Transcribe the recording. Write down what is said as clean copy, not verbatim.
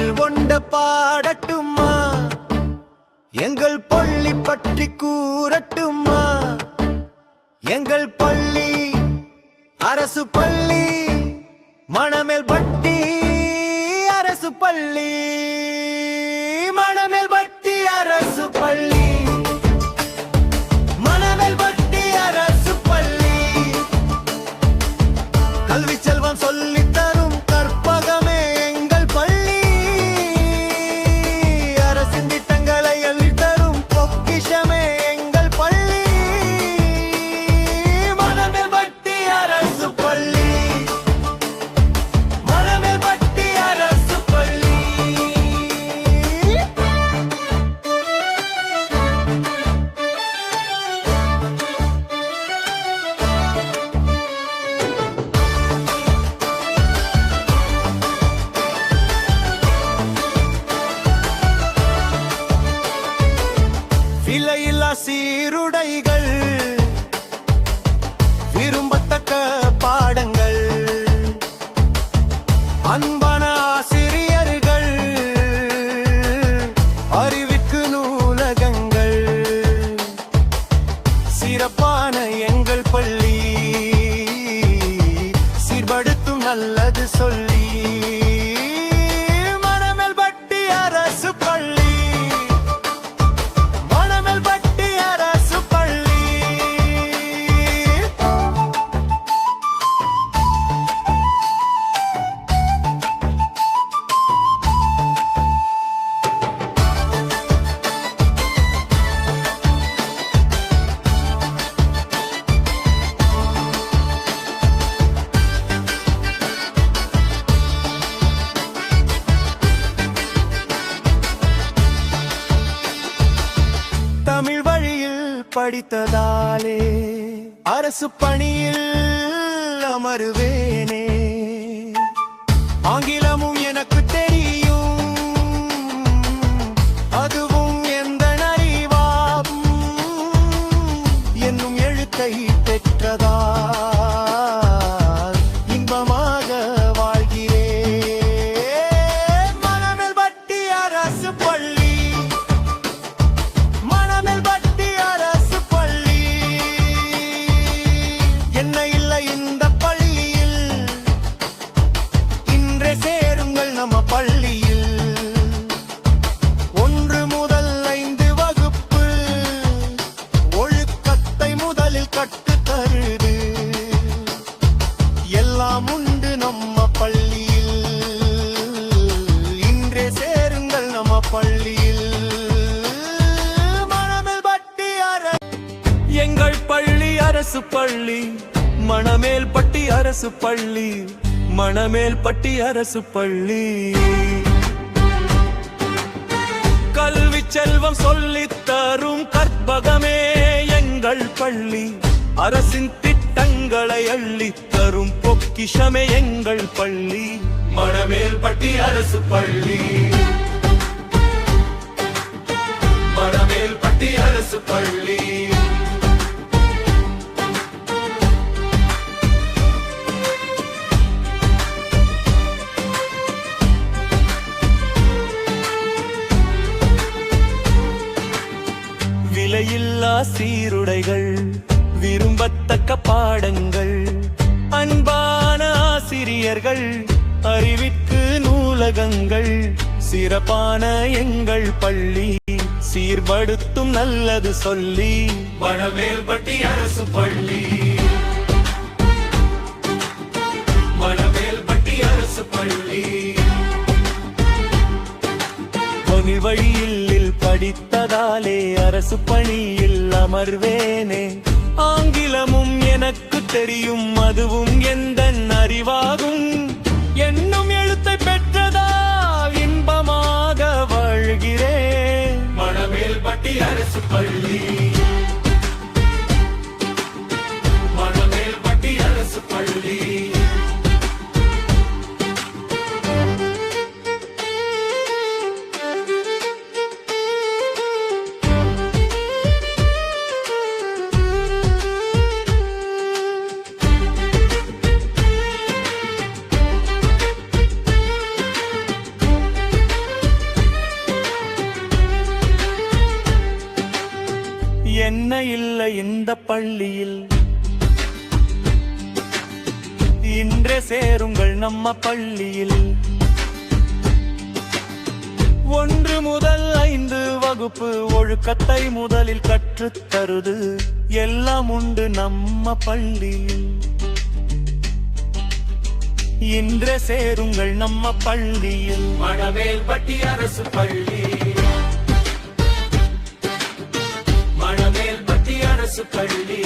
பாடல் ஒண்ட பாடட்டுமா? எங்கள் பள்ளி பற்றி கூறட்டுமா? எங்கள் பள்ளி அரசு பள்ளி, மணமேல்பட்டி அரசு பள்ளி, மணமேல்பட்டி அரசு பள்ளி, மணமேல்பட்டி அரசு பள்ளி. கல்வி செல்வம் சொல்லித் தரும் கற்பகமே எங்கள் பள்ளி, அரசின் திட்டங்களை அள்ளித் தரும் பொக்கிஷமே எங்கள் பள்ளி, மணமேல்பட்டி அரசு பள்ளி, மணமேல்பட்டி அரசு பள்ளி. விலையில்லா சீருடைகள், விரும்பத்தக்க பாடங்கள், அன்பான ஆசிரியர்கள், அறிவிற்கு நூலகங்கள், சிறப்பான எங்கள் பள்ளி, சீர்படுத்தும் நல்லது சொல்லி, மணமேல்பட்டி அரசு பள்ளி, மணமேல்பட்டி அரசு பள்ளி. தமிழ் வழியில் படித்ததாலே அரசு பணியில் அமருவேனே, ஆங்கிலமும் எனக்கு தெரியும், அதுவும் எந்த அறிவாகும் என்னும் எழுத்தை பெற்றதால் இன்பமாக வாழ்கிறேன். மணமேல்பட்டி அரசு பள்ளி, மணமேல்பட்டி அரசு பள்ளி. என்ன இல்லை இந்த பள்ளியில், இன்றே சேருங்கள் நம்ம பள்ளியில். 1 முதல் 5 வகுப்பு ஒழுக்கத்தை முதலில் கற்றுத் தருது, எல்லாம் உண்டு நம்ம பள்ளியில். இன்றே சேருங்கள் நம்ம பள்ளியில். மணமேல்பட்டி எங்கள் பள்ளி அரசு பள்ளி, மணமேல்பட்டி அரசு பள்ளி, மணமேல்பட்டி அரசு பள்ளி. கல்வி செல்வம் சொல்லித் தரும் கற்பகமே எங்கள் பள்ளி, அரசின் திட்டங்களை அள்ளித் தரும் பொக்கிஷமே எங்கள் பள்ளி, மணமேல்பட்டி அரசு பள்ளி, மணமேல்பட்டி அரசு பள்ளி. விலையில்லா சீருடைகள், விரும்பத்தக்க பாடங்கள், அன்பான ஆசிரியர்கள், அறிவிற்கு நூலகங்கள், சிறப்பான எங்கள் பள்ளி, சீர்படுத்தும் நல்லது சொல்லி, மணமேல்பட்டி அரசு பள்ளி, மணமேல்பட்டி அரசு பள்ளி. தமிழ் வழியில் படித்ததாலே அரசு பணியில் அமர்வேனே, ஆங்கிலமும் எனக்கு தெரியும், அதுவும் எந்த அறிவாகும் என்னும் எழுத்தை பெற்றதால் இன்பமாக வாழ்கிறேன். மணமேல்பட்டி அரசு பள்ளி, மணமேல்பட்டி அரசு பள்ளி. என்ன இல்லை இந்த பள்ளியில். இன்றே சேருங்கள் நம்ம பள்ளியில். 1 முதல் 5 வகுப்பு ஒழுக்கத்தை முதலில் கற்றுத் தருது. எல்லாம் உண்டு நம்ம பள்ளியில். இன்றே சேருங்கள் நம்ம பள்ளியில். மணமேல்பட்டி அரசு பள்ளி, மணமேல்பட்டி அரசு பள்ளி.